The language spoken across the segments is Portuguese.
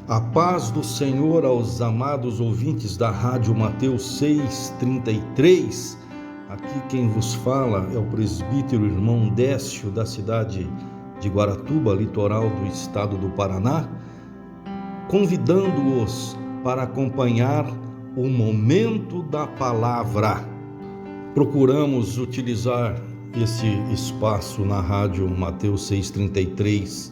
A paz do Senhor aos amados ouvintes da Rádio Mateus 6:33. Aqui quem vos fala é o presbítero irmão Décio, da cidade de Guaratuba, litoral do estado do Paraná, convidando-os para acompanhar o momento da palavra. Procuramos utilizar esse espaço na Rádio Mateus 6:33,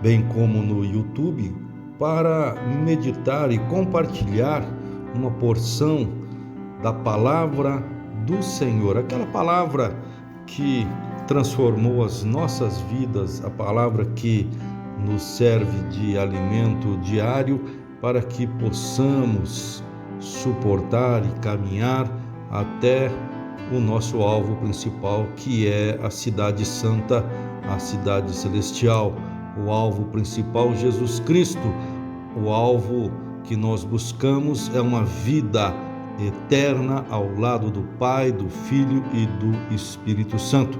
bem como no YouTube, para meditar e compartilhar uma porção da palavra do Senhor, aquela palavra que transformou as nossas vidas, a palavra que nos serve de alimento diário para que possamos suportar e caminhar até o nosso alvo principal, que é a cidade santa, a cidade celestial. O alvo principal, Jesus Cristo. O alvo que nós buscamos é uma vida eterna ao lado do Pai, do Filho e do Espírito Santo.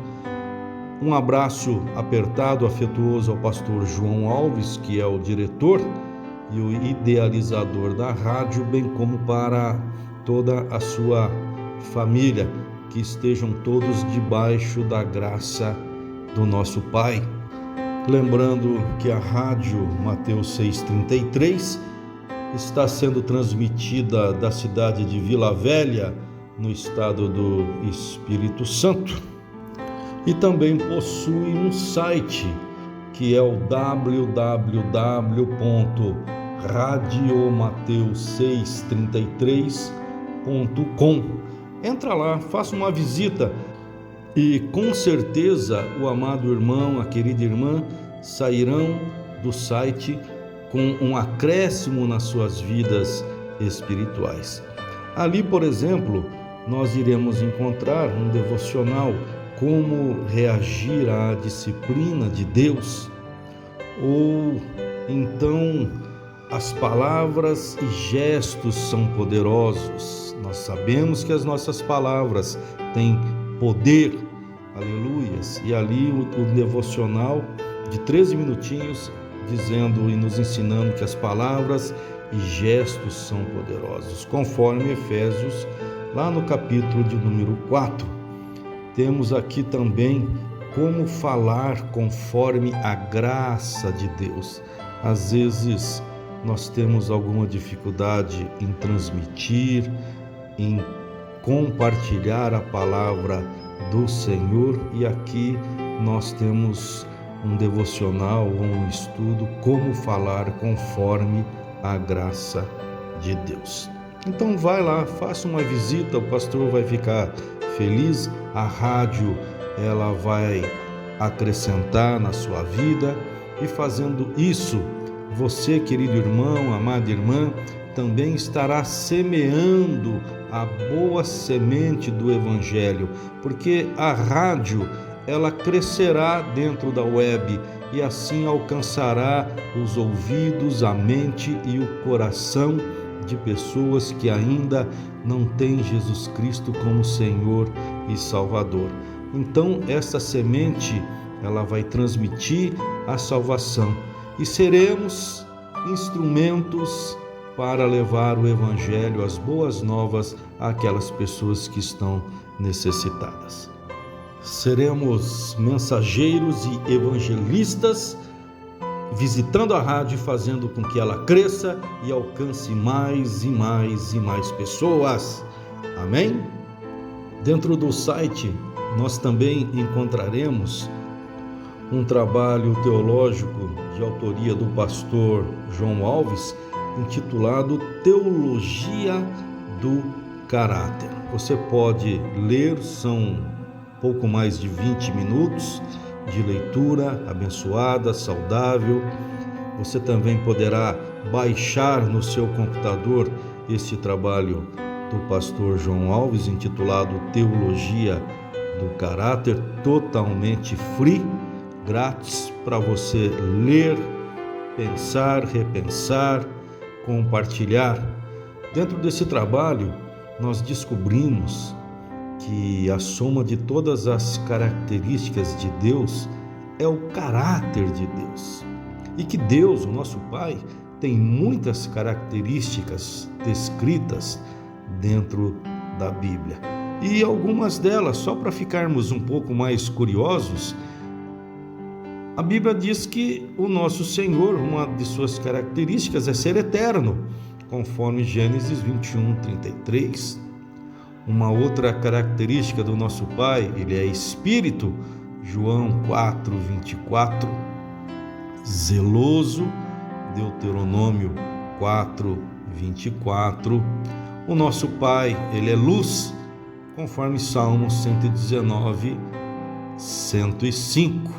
Um abraço apertado, afetuoso ao pastor João Alves, que é o diretor e o idealizador da rádio, bem como para toda a sua família, que estejam todos debaixo da graça do nosso Pai. Lembrando que a Rádio Mateus 6:33 está sendo transmitida da cidade de Vila Velha, no estado do Espírito Santo, e também possui um site que é o www.radiomateus633.com. Entra lá, faça uma visita. E com certeza o amado irmão, a querida irmã sairão do site com um acréscimo nas suas vidas espirituais. Ali, por exemplo, nós iremos encontrar um devocional, como reagir à disciplina de Deus, ou então as palavras e gestos são poderosos. Nós sabemos que as nossas palavras têm poder, aleluias, e ali o devocional de 13 minutinhos, dizendo e nos ensinando que as palavras e gestos são poderosos, conforme Efésios, lá no capítulo de número 4. Temos aqui também como falar conforme a graça de Deus. Às vezes nós temos alguma dificuldade em transmitir, em compartilhar a palavra do Senhor, e aqui nós temos um devocional, um estudo, como falar conforme a graça de Deus. Então vai lá, faça uma visita, o pastor vai ficar feliz, a rádio ela vai acrescentar na sua vida, e fazendo isso, você, querido irmão, amada irmã, também estará semeando a boa semente do Evangelho, porque a rádio ela crescerá dentro da web e assim alcançará os ouvidos, a mente e o coração de pessoas que ainda não têm Jesus Cristo como Senhor e Salvador. Então essa semente ela vai transmitir a salvação e seremos instrumentos para levar o Evangelho, as boas novas, àquelas pessoas que estão necessitadas. Seremos mensageiros e evangelistas, visitando a rádio, fazendo com que ela cresça e alcance mais e mais e mais pessoas. Amém? Dentro do site, nós também encontraremos um trabalho teológico de autoria do pastor João Alves, intitulado Teologia do Caráter. Você pode ler, são pouco mais de 20 minutos de leitura abençoada, saudável. Você também poderá baixar no seu computador esse trabalho do pastor João Alves, intitulado Teologia do Caráter, totalmente free, grátis, para você ler, pensar, repensar, compartilhar. Dentro desse trabalho, nós descobrimos que a soma de todas as características de Deus é o caráter de Deus. E que Deus, o nosso Pai, tem muitas características descritas dentro da Bíblia. E algumas delas, só para ficarmos um pouco mais curiosos, a Bíblia diz que o nosso Senhor, uma de suas características é ser eterno, conforme Gênesis 21:33. Uma outra característica do nosso Pai, ele é Espírito, João 4:24. Zeloso, Deuteronômio 4:24. O nosso Pai, ele é luz, conforme Salmo 119:105.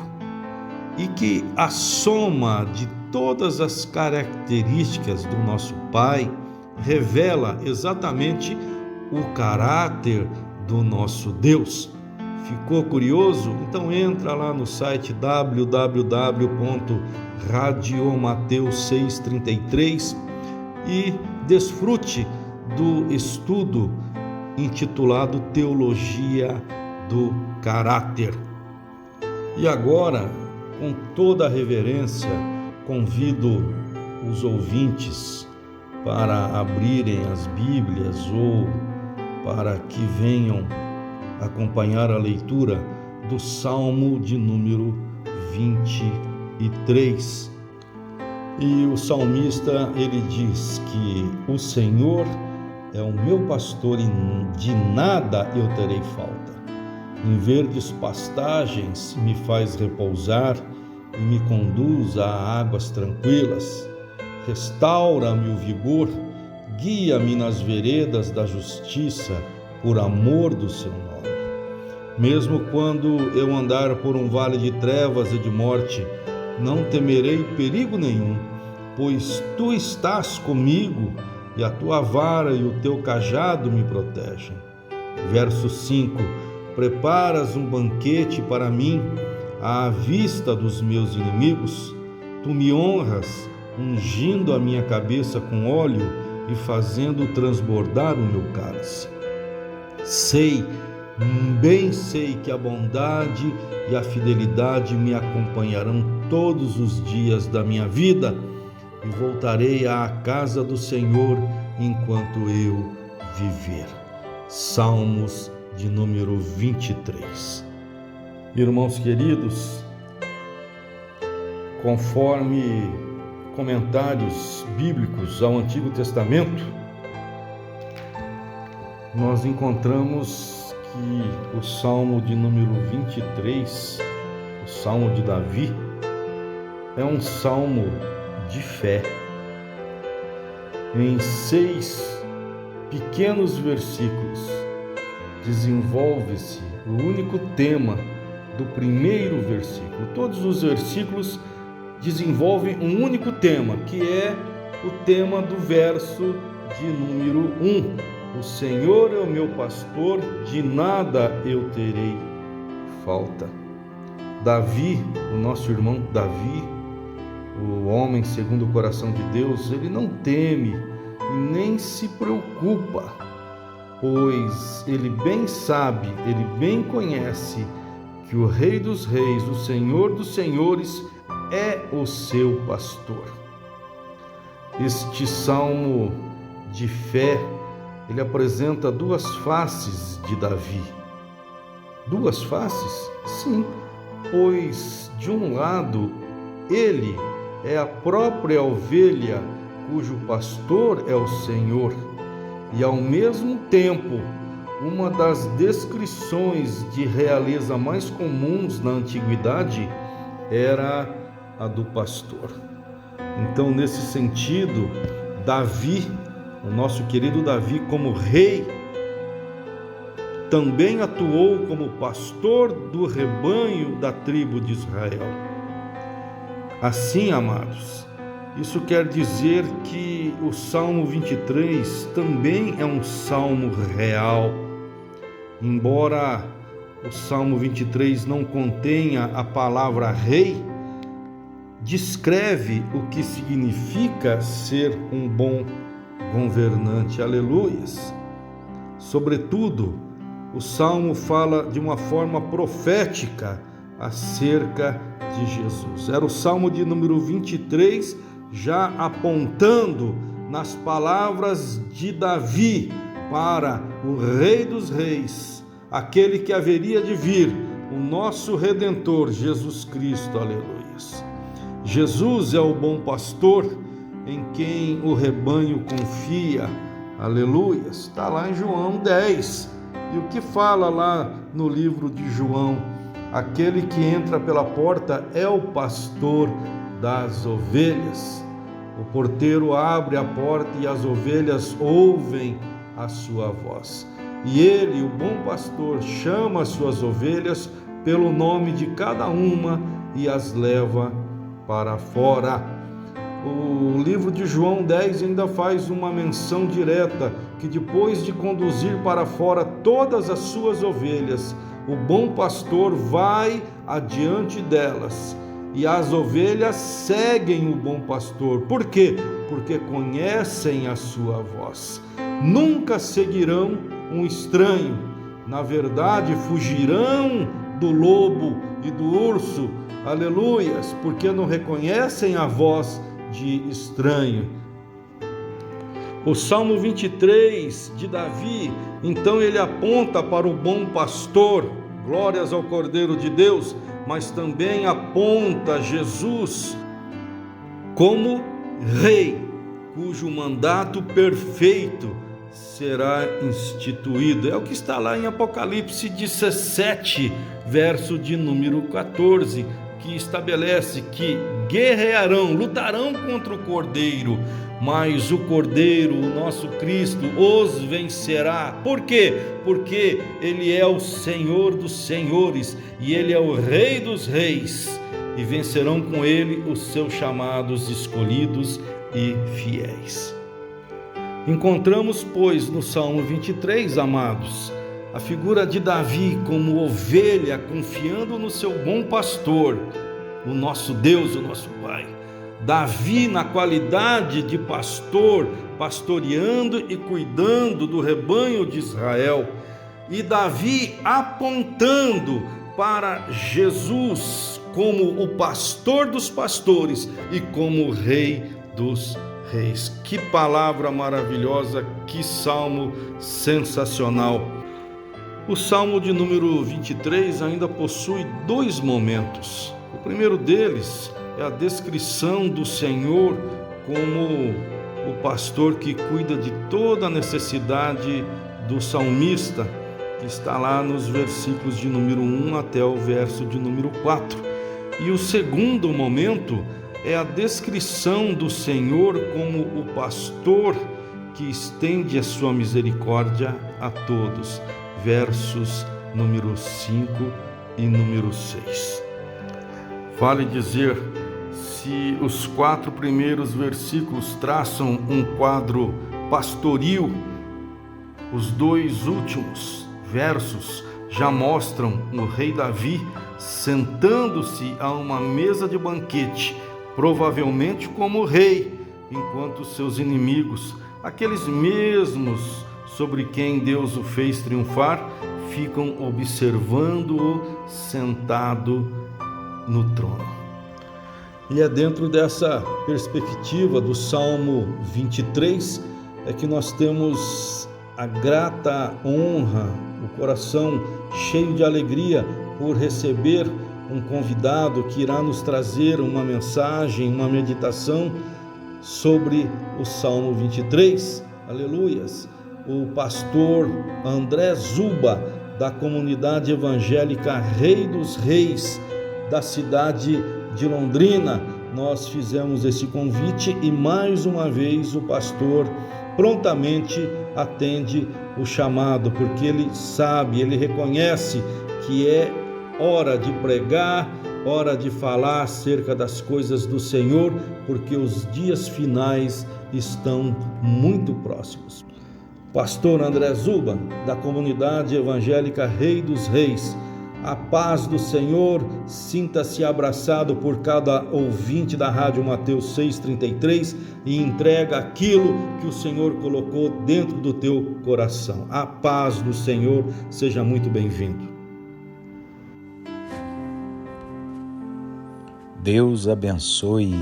E que a soma de todas as características do nosso Pai revela exatamente o caráter do nosso Deus. Ficou curioso? Então entra lá no site www.radiomateus633 e desfrute do estudo intitulado Teologia do Caráter. E agora, com toda a reverência, convido os ouvintes para abrirem as Bíblias ou para que venham acompanhar a leitura do Salmo de número 23. E o salmista, ele diz que o Senhor é o meu pastor e de nada eu terei falta. Em verdes pastagens me faz repousar e me conduz a águas tranquilas. Restaura-me o vigor, guia-me nas veredas da justiça, por amor do seu nome. Mesmo quando eu andar por um vale de trevas e de morte, não temerei perigo nenhum, pois tu estás comigo e a tua vara e o teu cajado me protegem. Verso 5: Preparas um banquete para mim à vista dos meus inimigos. Tu me honras, ungindo a minha cabeça com óleo e fazendo transbordar o meu cálice. Bem sei que a bondade e a fidelidade me acompanharão todos os dias da minha vida e voltarei à casa do Senhor enquanto eu viver. Salmos de número 23. Irmãos queridos, conforme comentários bíblicos ao Antigo Testamento, nós encontramos que o Salmo de número 23, o Salmo de Davi, é um salmo de fé. Em 6 pequenos versículos, desenvolve-se o único tema do primeiro versículo. Todos os versículos desenvolvem um único tema, que é o tema do verso de número 1. O Senhor é o meu pastor, de nada eu terei falta. Davi, o nosso irmão Davi, o homem segundo o coração de Deus, ele não teme e nem se preocupa, pois ele bem sabe, ele bem conhece que o Rei dos Reis, o Senhor dos Senhores, é o seu pastor. Este salmo de fé, ele apresenta duas faces de Davi. Duas faces? Sim, pois de um lado ele é a própria ovelha cujo pastor é o Senhor, e ao mesmo tempo uma das descrições de realeza mais comuns na antiguidade era a do pastor. Então, nesse sentido, Davi, o nosso querido Davi, como rei, também atuou como pastor do rebanho da tribo de Israel. Assim, amados, isso quer dizer que o Salmo 23 também é um salmo real. Embora o Salmo 23 não contenha a palavra rei, descreve o que significa ser um bom governante. Aleluias! Sobretudo, o Salmo fala de uma forma profética acerca de Jesus. Era o Salmo de número 23 já apontando nas palavras de Davi para o Rei dos Reis, aquele que haveria de vir, o nosso Redentor, Jesus Cristo, aleluias. Jesus é o bom pastor em quem o rebanho confia, aleluias. Está lá em João 10. E o que fala lá no livro de João? Aquele que entra pela porta é o pastor das ovelhas. O porteiro abre a porta e as ovelhas ouvem a sua voz. E ele, o bom pastor, chama as suas ovelhas pelo nome de cada uma e as leva para fora. O livro de João 10 ainda faz uma menção direta que depois de conduzir para fora todas as suas ovelhas, o bom pastor vai adiante delas e as ovelhas seguem o bom pastor. Por quê? Porque conhecem a sua voz. Nunca seguirão um estranho. Na verdade, fugirão do lobo e do urso, aleluias, porque não reconhecem a voz de estranho. O Salmo 23 de Davi, então ele aponta para o bom pastor, glórias ao Cordeiro de Deus, mas também aponta Jesus como rei, cujo mandato perfeito será instituído. É o que está lá em Apocalipse 17, verso de número 14, que estabelece que guerrearão, lutarão contra o Cordeiro, mas o Cordeiro, o nosso Cristo, os vencerá. Por quê? Porque Ele é o Senhor dos senhores e Ele é o Rei dos reis, e vencerão com Ele os seus chamados, escolhidos e fiéis. Encontramos, pois, no Salmo 23, amados, a figura de Davi como ovelha confiando no seu bom pastor, o nosso Deus, o nosso Pai. Davi na qualidade de pastor, pastoreando e cuidando do rebanho de Israel. E Davi apontando para Jesus como o pastor dos pastores e como o rei dos reis. Que palavra maravilhosa, que salmo sensacional. O Salmo de número 23 ainda possui dois momentos. O primeiro deles é a descrição do Senhor como o pastor que cuida de toda a necessidade do salmista, que está lá nos versículos de número 1 até o verso de número 4. E o segundo momento é a descrição do Senhor como o pastor que estende a sua misericórdia a todos. Versos número 5 e número 6. Vale dizer, se os 4 primeiros versículos traçam um quadro pastoril, os 2 últimos versos já mostram o rei Davi sentando-se a uma mesa de banquete, provavelmente como rei, enquanto seus inimigos, aqueles mesmos sobre quem Deus o fez triunfar, ficam observando-o sentado no trono. E é dentro dessa perspectiva do Salmo 23 é que nós temos a grata honra, o coração cheio de alegria por receber um convidado que irá nos trazer uma mensagem, uma meditação sobre o Salmo 23. Aleluias! O pastor André Zuba, da comunidade evangélica Rei dos Reis, da cidade de Londrina. Nós fizemos esse convite e mais uma vez o pastor prontamente atende o chamado, porque ele sabe, ele reconhece que é hora de pregar, hora de falar acerca das coisas do Senhor, porque os dias finais estão muito próximos. Pastor André Zuba, da comunidade evangélica Rei dos Reis, a paz do Senhor, sinta-se abraçado por cada ouvinte da Rádio Mateus 6,33 e entrega aquilo que o Senhor colocou dentro do teu coração. A paz do Senhor, seja muito bem-vindo. Deus abençoe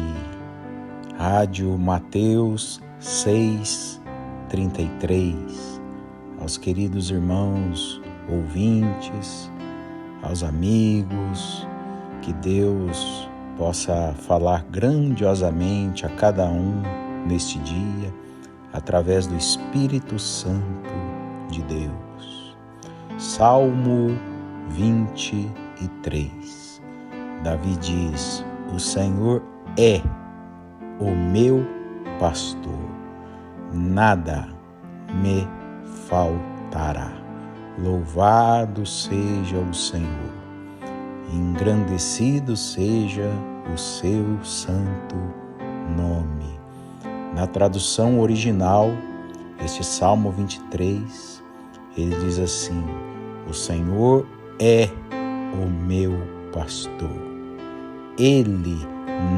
Rádio Mateus 6:33. Aos queridos irmãos ouvintes, aos amigos, que Deus possa falar grandiosamente a cada um neste dia, através do Espírito Santo de Deus. Salmo 23. Davi diz: o Senhor é o meu pastor, nada me faltará. Louvado seja o Senhor, engrandecido seja o seu santo nome. Na tradução original, este Salmo 23, ele diz assim: o Senhor é o meu pastor, ele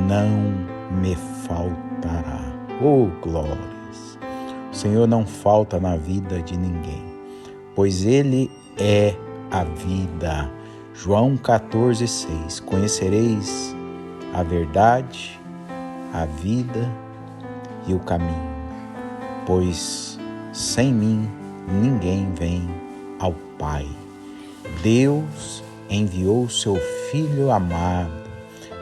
não me faltará. Oh, glórias! O Senhor não falta na vida de ninguém, pois ele é a vida. João 14:6. Conhecereis a verdade, a vida e o caminho, pois sem mim ninguém vem ao Pai. Deus enviou seu Filho amado,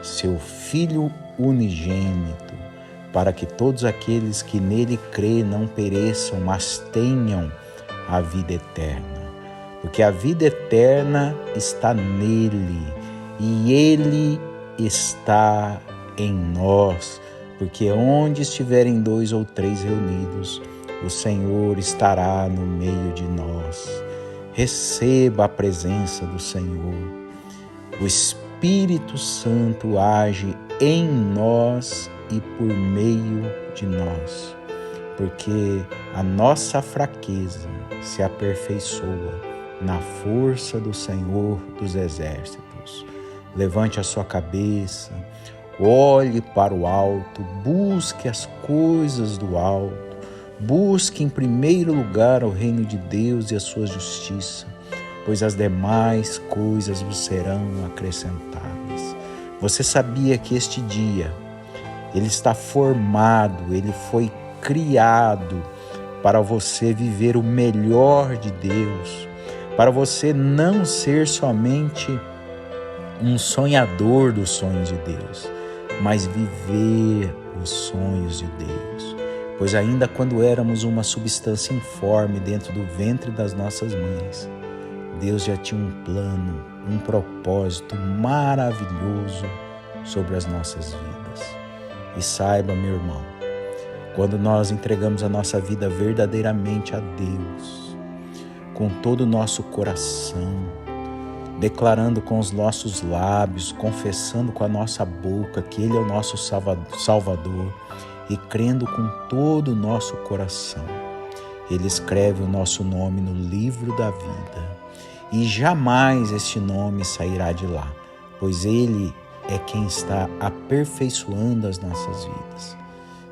seu Filho unigênito, para que todos aqueles que nele crêem não pereçam, mas tenham a vida eterna. Porque a vida eterna está nele e ele está em nós. Porque onde estiverem 2 ou 3 reunidos, o Senhor estará no meio de nós. Receba a presença do Senhor. O Espírito Santo age em nós e por meio de nós, porque a nossa fraqueza se aperfeiçoa na força do Senhor dos Exércitos. Levante a sua cabeça, olhe para o alto, busque as coisas do alto, busque em primeiro lugar o reino de Deus e a sua justiça, pois as demais coisas vos serão acrescentadas. Você sabia que este dia, ele está formado, ele foi criado para você viver o melhor de Deus, para você não ser somente um sonhador dos sonhos de Deus, mas viver os sonhos de Deus. Pois ainda quando éramos uma substância informe dentro do ventre das nossas mães, Deus já tinha um plano, um propósito maravilhoso sobre as nossas vidas. E saiba, meu irmão, quando nós entregamos a nossa vida verdadeiramente a Deus, com todo o nosso coração, declarando com os nossos lábios, confessando com a nossa boca que Ele é o nosso Salvador e crendo com todo o nosso coração, Ele escreve o nosso nome no livro da vida e jamais este nome sairá de lá, pois Ele é quem está aperfeiçoando as nossas vidas.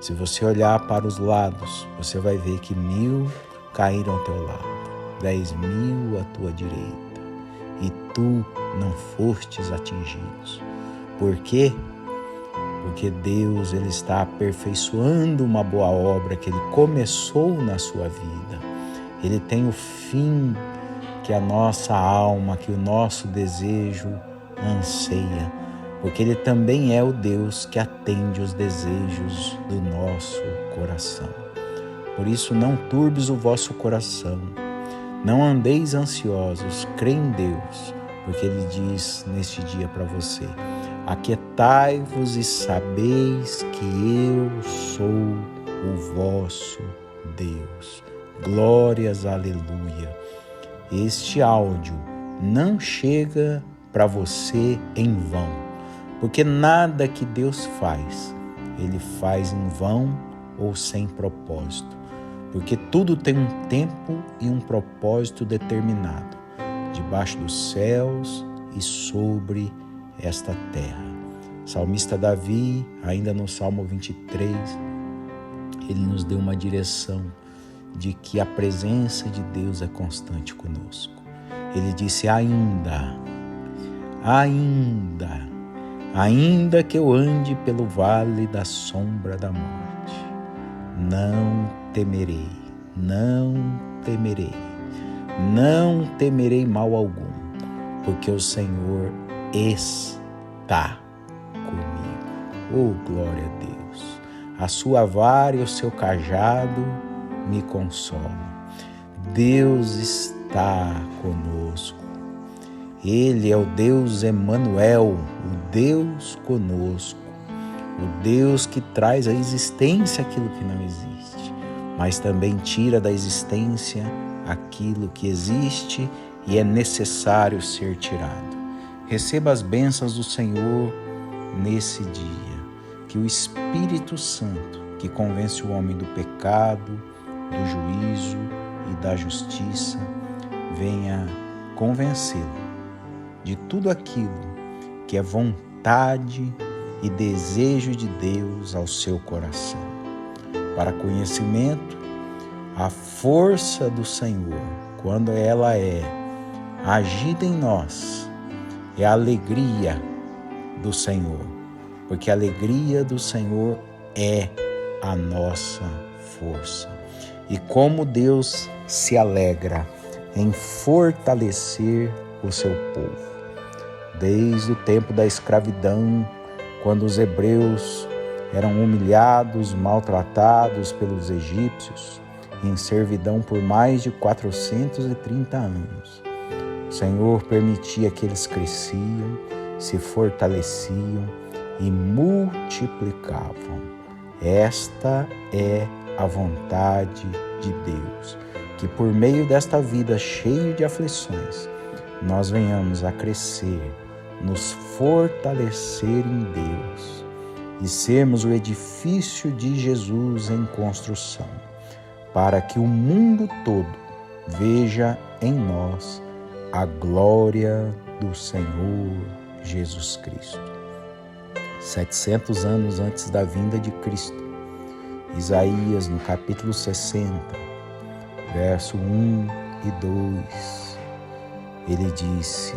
Se você olhar para os lados, você vai ver que 1000 caíram ao teu lado, 10.000 à tua direita, e tu não fostes atingidos. Por quê? Porque Deus, Ele está aperfeiçoando uma boa obra que Ele começou na sua vida. Ele tem o fim que a nossa alma, que o nosso desejo anseia, porque Ele também é o Deus que atende os desejos do nosso coração. Por isso, não turbes o vosso coração, não andeis ansiosos, crê em Deus, porque Ele diz neste dia para você: aquietai-vos e sabeis que eu sou o vosso Deus. Glórias, aleluia. Este áudio não chega para você em vão, porque nada que Deus faz, Ele faz em vão ou sem propósito, porque tudo tem um tempo e um propósito determinado, debaixo dos céus e sobre esta terra. Salmista Davi, ainda no Salmo 23, ele nos deu uma direção de que a presença de Deus é constante conosco. Ele disse: ainda Ainda que eu ande pelo vale da sombra da morte, não temerei, não temerei, não temerei mal algum, porque o Senhor está comigo. Oh, glória a Deus! A sua vara e o seu cajado me consolam. Deus está conosco. Ele é o Deus Emanuel, o Deus conosco, o Deus que traz à existência aquilo que não existe, mas também tira da existência aquilo que existe e é necessário ser tirado. Receba as bênçãos do Senhor nesse dia, que o Espírito Santo, que convence o homem do pecado, do juízo e da justiça, venha convencê-lo de tudo aquilo que é vontade e desejo de Deus ao seu coração. Para conhecimento, a força do Senhor, quando ela é agida em nós, é a alegria do Senhor, porque a alegria do Senhor é a nossa força. E como Deus se alegra em fortalecer o seu povo. Desde o tempo da escravidão, quando os hebreus eram humilhados, maltratados pelos egípcios, em servidão por mais de 430 anos, o Senhor permitia que eles cresciam, se fortaleciam e multiplicavam. Esta é a vontade de Deus, que por meio desta vida cheia de aflições, nós venhamos a crescer, nos fortalecer em Deus e sermos o edifício de Jesus em construção, para que o mundo todo veja em nós a glória do Senhor Jesus Cristo. 700 anos antes da vinda de Cristo, Isaías, no capítulo 60, verso 1 e 2, ele disse: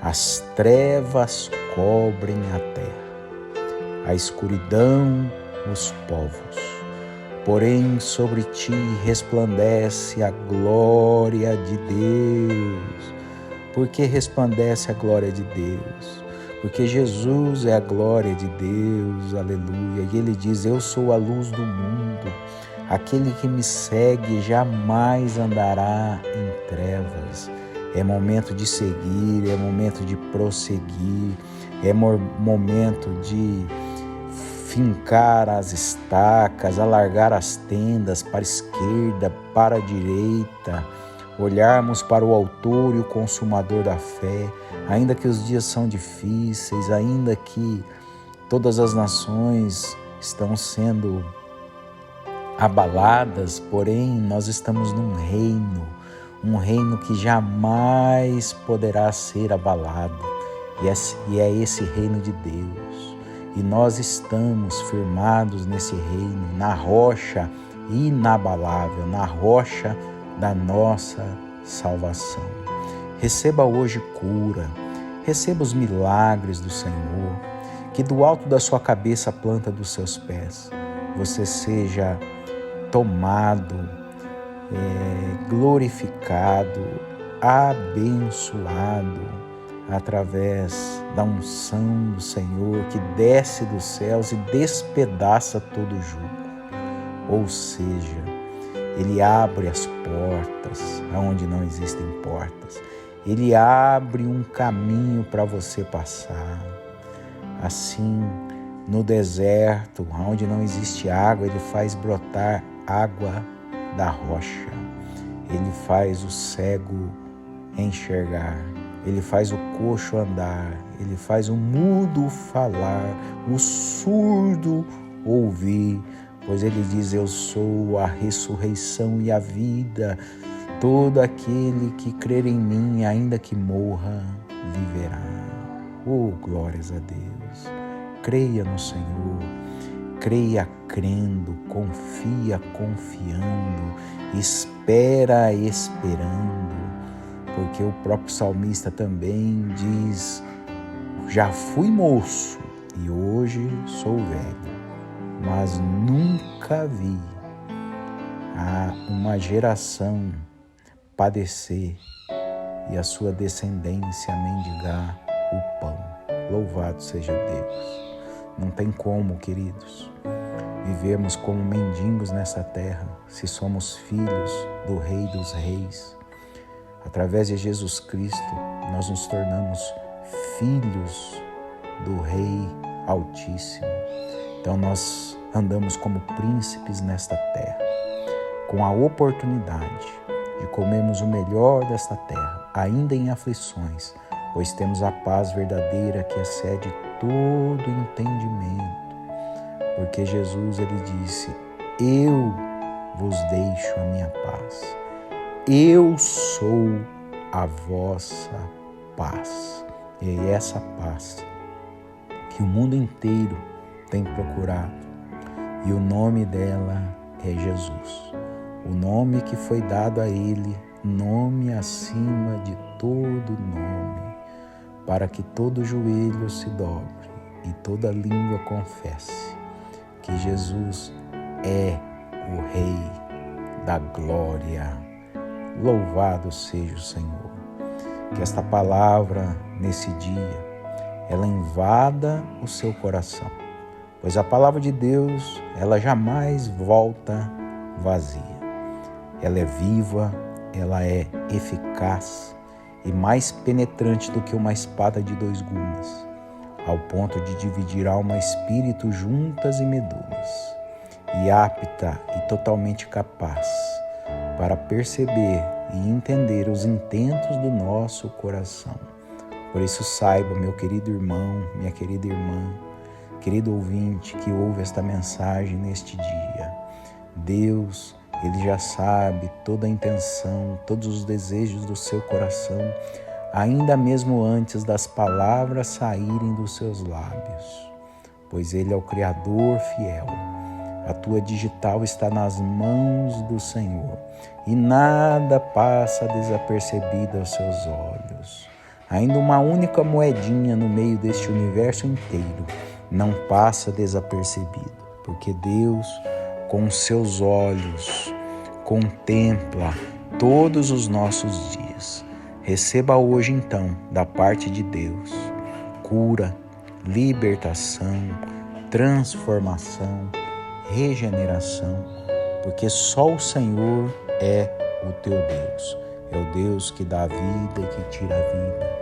as trevas cobrem a terra, a escuridão os povos, porém sobre ti resplandece a glória de Deus. Por que resplandece a glória de Deus? Porque Jesus é a glória de Deus, aleluia. E ele diz: eu sou a luz do mundo, aquele que me segue jamais andará em trevas. É momento de seguir, é momento de prosseguir, é momento de fincar as estacas, alargar as tendas para a esquerda, para a direita, olharmos para o autor e o consumador da fé, ainda que os dias são difíceis, ainda que todas as nações estão sendo abaladas, porém nós estamos num reino, um reino que jamais poderá ser abalado, e é esse reino de Deus. E nós estamos firmados nesse reino, na rocha inabalável, na rocha da nossa salvação. Receba hoje cura, receba os milagres do Senhor, que do alto da sua cabeça à planta dos seus pés, você seja tomado, glorificado, abençoado através da unção do Senhor que desce dos céus e despedaça todo o jugo. Ou seja, Ele abre as portas onde não existem portas. Ele abre um caminho para você passar. Assim, no deserto, onde não existe água, Ele faz brotar água da rocha. Ele faz o cego enxergar. Ele faz o coxo andar. Ele faz o mudo falar, o surdo ouvir. Pois Ele diz: eu sou a ressurreição e a vida. Todo aquele que crer em mim, ainda que morra, viverá. Oh, glórias a Deus. Creia no Senhor. Creia crendo, confia confiando, espera esperando, porque o próprio salmista também diz: já fui moço e hoje sou velho, mas nunca vi uma geração padecer e a sua descendência mendigar o pão. Louvado seja Deus. Não tem como, queridos, vivermos como mendigos nessa terra se somos filhos do Rei dos Reis. Através de Jesus Cristo, nós nos tornamos filhos do Rei Altíssimo. Então nós andamos como príncipes nesta terra, com a oportunidade de comermos o melhor desta terra, ainda em aflições, pois temos a paz verdadeira que excede todo entendimento. Porque Jesus, ele disse: eu vos deixo a minha paz. Eu sou a vossa paz. E é essa paz que o mundo inteiro tem procurado. E o nome dela é Jesus. O nome que foi dado a ele, nome acima de todo nome, para que todo joelho se dobre e toda língua confesse que Jesus é o Rei da glória. Louvado seja o Senhor. Que esta palavra, nesse dia, ela invada o seu coração, pois a palavra de Deus, ela jamais volta vazia. Ela é viva, ela é eficaz e mais penetrante do que uma espada de 2 gumes, ao ponto de dividir alma e espírito juntas e medulas, e apta e totalmente capaz para perceber e entender os intentos do nosso coração. Por isso saiba, meu querido irmão, minha querida irmã, querido ouvinte que ouve esta mensagem neste dia, Deus, Ele já sabe toda a intenção, todos os desejos do seu coração, ainda mesmo antes das palavras saírem dos seus lábios, pois Ele é o Criador fiel. A tua digital está nas mãos do Senhor e nada passa desapercebido aos seus olhos. Ainda uma única moedinha no meio deste universo inteiro não passa desapercebido, porque Deus, com seus olhos, contempla todos os nossos dias. Receba hoje, então, da parte de Deus, cura, libertação, transformação, regeneração, porque só o Senhor é o teu Deus. É o Deus que dá vida e que tira a vida.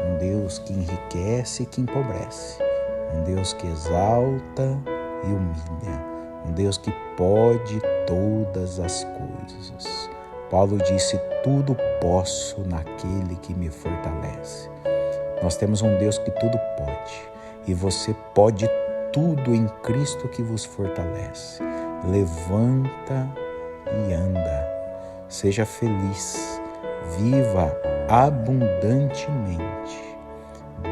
Um Deus que enriquece e que empobrece. Um Deus que exalta e humilha. Um Deus que pode todas as coisas. Paulo disse: tudo posso naquele que me fortalece. Nós temos um Deus que tudo pode. E você pode tudo em Cristo que vos fortalece. Levanta e anda. Seja feliz. Viva abundantemente,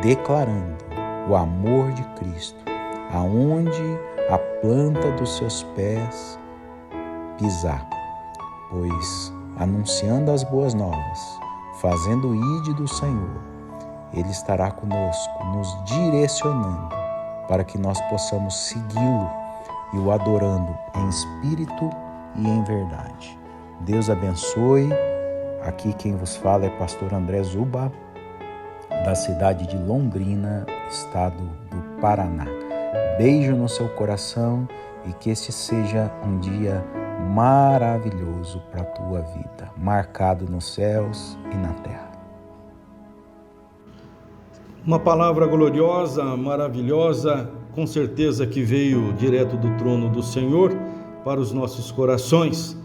declarando o amor de Cristo, aonde a planta dos seus pés pisar, pois anunciando as boas novas, fazendo o ide do Senhor, Ele estará conosco, nos direcionando para que nós possamos segui-lo e o adorando em espírito e em verdade. Deus abençoe. Aqui quem vos fala é pastor André Zuba, da cidade de Londrina, estado do Paraná. Beijo no seu coração e que este seja um dia maravilhoso para a tua vida, marcado nos céus e na terra. Uma palavra gloriosa, maravilhosa, com certeza que veio direto do trono do Senhor para os nossos corações.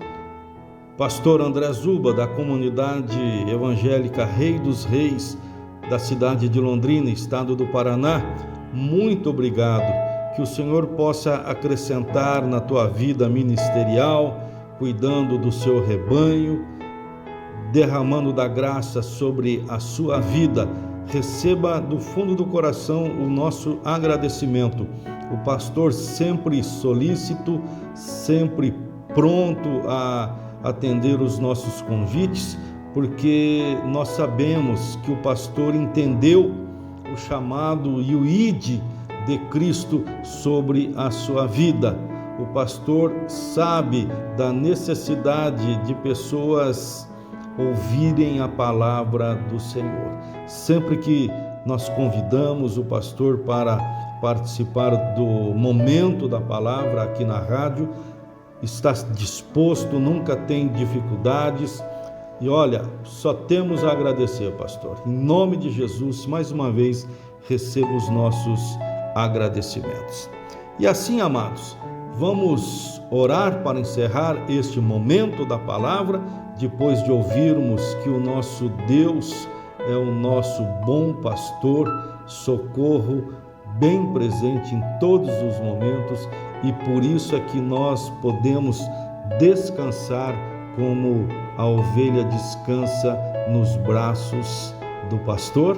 Pastor André Zuba, da comunidade evangélica Rei dos Reis, da cidade de Londrina, estado do Paraná, muito obrigado. Que o Senhor possa acrescentar na tua vida ministerial, cuidando do seu rebanho, derramando da graça sobre a sua vida. Receba do fundo do coração o nosso agradecimento. O pastor sempre solícito, sempre pronto a atender os nossos convites, porque nós sabemos que o pastor entendeu o chamado e o ide de Cristo sobre a sua vida. O pastor sabe da necessidade de pessoas ouvirem a palavra do Senhor. Sempre que nós convidamos o pastor para participar do momento da palavra aqui na rádio, está disposto, nunca tem dificuldades. E olha, só temos a agradecer, pastor. Em nome de Jesus, mais uma vez, receba os nossos agradecimentos. E assim, amados, vamos orar para encerrar este momento da palavra, depois de ouvirmos que o nosso Deus é o nosso bom pastor, socorro bem presente em todos os momentos, e por isso é que nós podemos descansar como a ovelha descansa nos braços do pastor.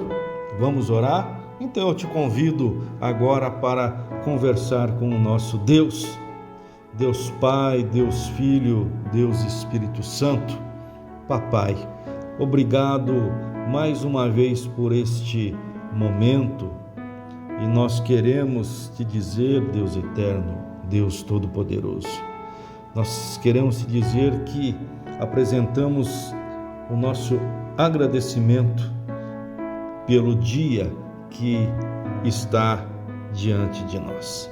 Vamos orar? Então eu te convido agora para conversar com o nosso Deus. Deus Pai, Deus Filho, Deus Espírito Santo. Papai, obrigado mais uma vez por este momento, e nós queremos te dizer, Deus eterno, Deus Todo-Poderoso, nós queremos te dizer que apresentamos o nosso agradecimento pelo dia que está diante de nós.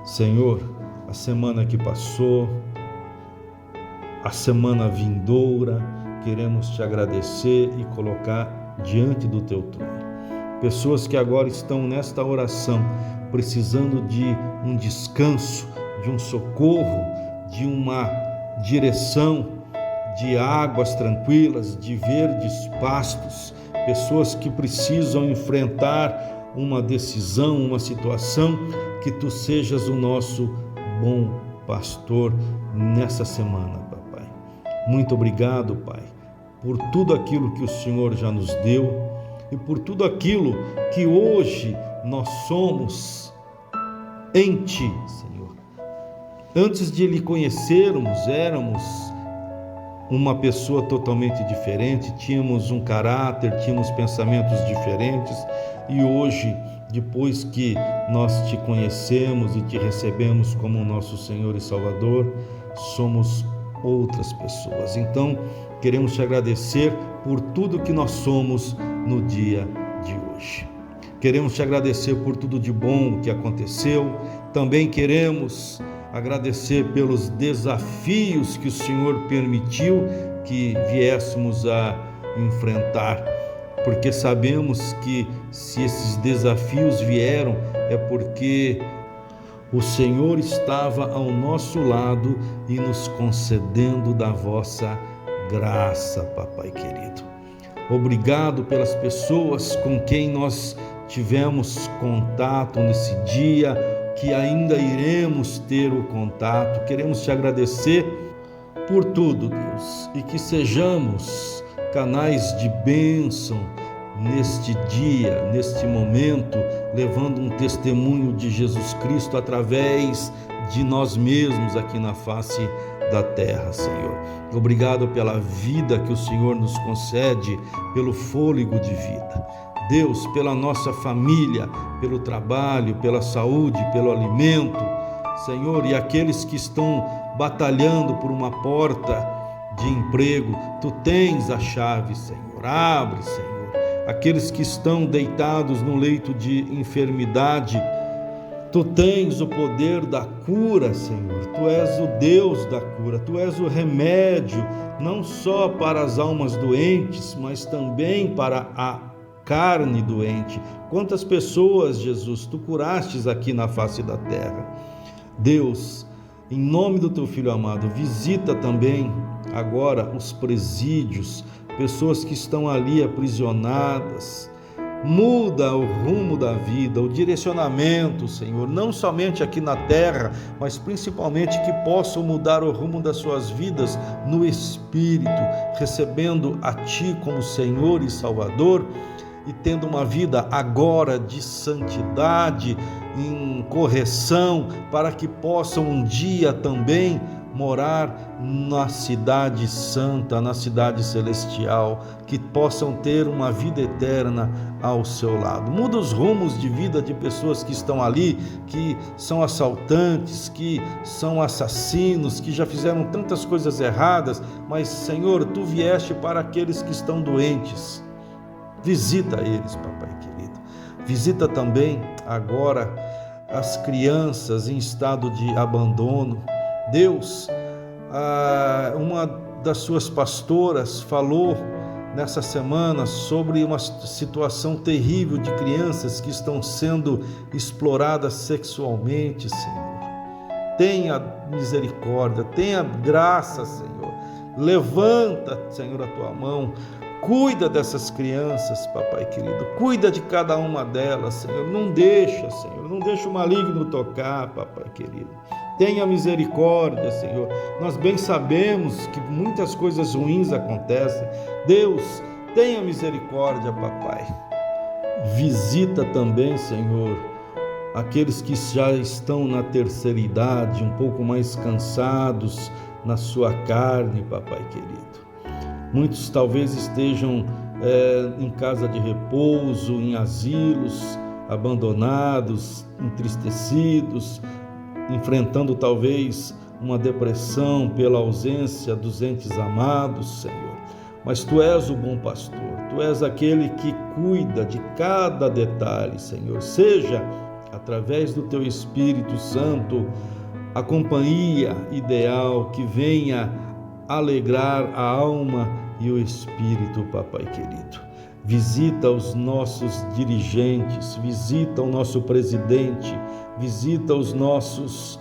Senhor, a semana que passou, a semana vindoura, queremos te agradecer e colocar diante do teu trono. Pessoas que agora estão nesta oração, precisando de um descanso, de um socorro, de uma direção, de águas tranquilas, de verdes pastos, pessoas que precisam enfrentar uma decisão, uma situação, que tu sejas o nosso bom pastor nessa semana, papai. Muito obrigado, Pai, por tudo aquilo que o Senhor já nos deu e por tudo aquilo que hoje nós somos em Ti, Senhor. Antes de Lhe conhecermos, éramos uma pessoa totalmente diferente, tínhamos um caráter, tínhamos pensamentos diferentes, e hoje, depois que nós Te conhecemos e Te recebemos como nosso Senhor e Salvador, somos outras pessoas. Então, queremos Te agradecer por tudo que nós somos no dia de hoje. Queremos Te agradecer por tudo de bom que aconteceu. Também queremos agradecer pelos desafios que o Senhor permitiu que viéssemos a enfrentar, porque sabemos que se esses desafios vieram é porque o Senhor estava ao nosso lado e nos concedendo da vossa graça, papai querido. Obrigado pelas pessoas com quem nós tivemos contato nesse dia, que ainda iremos ter o contato. Queremos Te agradecer por tudo, Deus, e que sejamos canais de bênção neste dia, neste momento, levando um testemunho de Jesus Cristo através de nós mesmos aqui na face da terra, Senhor. Obrigado pela vida que o Senhor nos concede, pelo fôlego de vida. Deus, pela nossa família, pelo trabalho, pela saúde, pelo alimento, Senhor, e aqueles que estão batalhando por uma porta de emprego, Tu tens a chave, Senhor. Abre, Senhor. Aqueles que estão deitados no leito de enfermidade, Tu tens o poder da cura, Senhor. Tu és o Deus da cura, Tu és o remédio, não só para as almas doentes, mas também para a carne doente. Quantas pessoas, Jesus, Tu curastes aqui na face da terra. Deus, em nome do Teu Filho amado, visita também agora os presídios, pessoas que estão ali aprisionadas. Muda o rumo da vida, o direcionamento, Senhor, não somente aqui na terra, mas principalmente que possam mudar o rumo das suas vidas no Espírito, recebendo a Ti como Senhor e Salvador e tendo uma vida agora de santidade, em correção, para que possam um dia também morar na cidade santa, na cidade celestial, que possam ter uma vida eterna ao seu lado. Muda os rumos de vida de pessoas que estão ali, que são assaltantes, que são assassinos, que já fizeram tantas coisas erradas, mas, Senhor, Tu vieste para aqueles que estão doentes. Visita eles, papai querido. Visita também agora as crianças em estado de abandono. Deus, uma das suas pastoras falou nessa semana sobre uma situação terrível de crianças que estão sendo exploradas sexualmente, Senhor. Tenha misericórdia, tenha graça, Senhor. Levanta, Senhor, a Tua mão. Cuida dessas crianças, papai querido. Cuida de cada uma delas, Senhor. Não deixa, Senhor. Não deixa o maligno tocar, papai querido. Tenha misericórdia, Senhor. Nós bem sabemos que muitas coisas ruins acontecem. Deus, tenha misericórdia, papai. Visita também, Senhor, aqueles que já estão na terceira idade, um pouco mais cansados na sua carne, papai querido. Muitos talvez estejam em casa de repouso, em asilos, abandonados, entristecidos, enfrentando talvez uma depressão pela ausência dos entes amados, Senhor. Mas Tu és o bom pastor, Tu és aquele que cuida de cada detalhe, Senhor. Seja, através do Teu Espírito Santo, a companhia ideal que venha alegrar a alma e o espírito, papai querido. Visita os nossos dirigentes, visita o nosso presidente, visita os nossos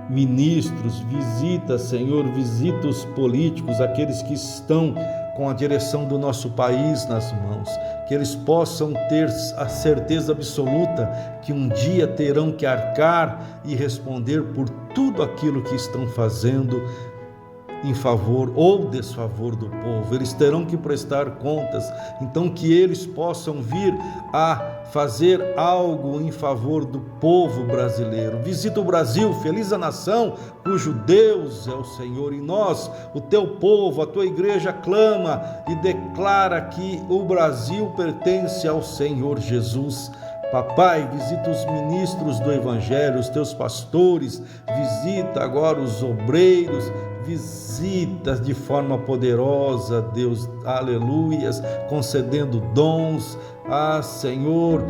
ministros, visita, Senhor, visita os políticos, aqueles que estão com a direção do nosso país nas mãos, que eles possam ter a certeza absoluta que um dia terão que arcar e responder por tudo aquilo que estão fazendo em favor ou desfavor do povo. Eles terão que prestar contas, então que eles possam vir a fazer algo em favor do povo brasileiro. Visita o Brasil, feliz a nação cujo Deus é o Senhor, e nós, o Teu povo, a Tua igreja clama e declara que o Brasil pertence ao Senhor Jesus. Papai, visita os ministros do Evangelho, os Teus pastores, visita agora os obreiros, visita de forma poderosa, Deus, aleluias, concedendo dons. Senhor,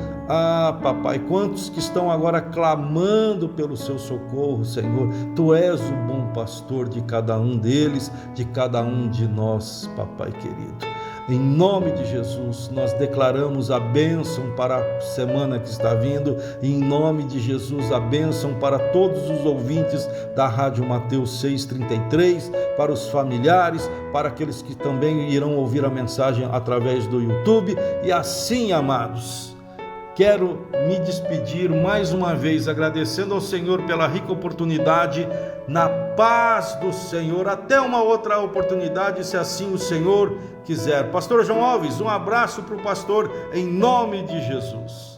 papai, quantos que estão agora clamando pelo Seu socorro, Senhor. Tu és o bom pastor de cada um deles, de cada um de nós, papai querido. Em nome de Jesus, nós declaramos a bênção para a semana que está vindo, e em nome de Jesus, a bênção para todos os ouvintes da Rádio Mateus 633, para os familiares, para aqueles que também irão ouvir a mensagem através do YouTube. E assim, amados, quero me despedir mais uma vez, agradecendo ao Senhor pela rica oportunidade, na paz do Senhor. Até uma outra oportunidade, se assim o Senhor quiser. Pastor João Alves, um abraço para o pastor, em nome de Jesus.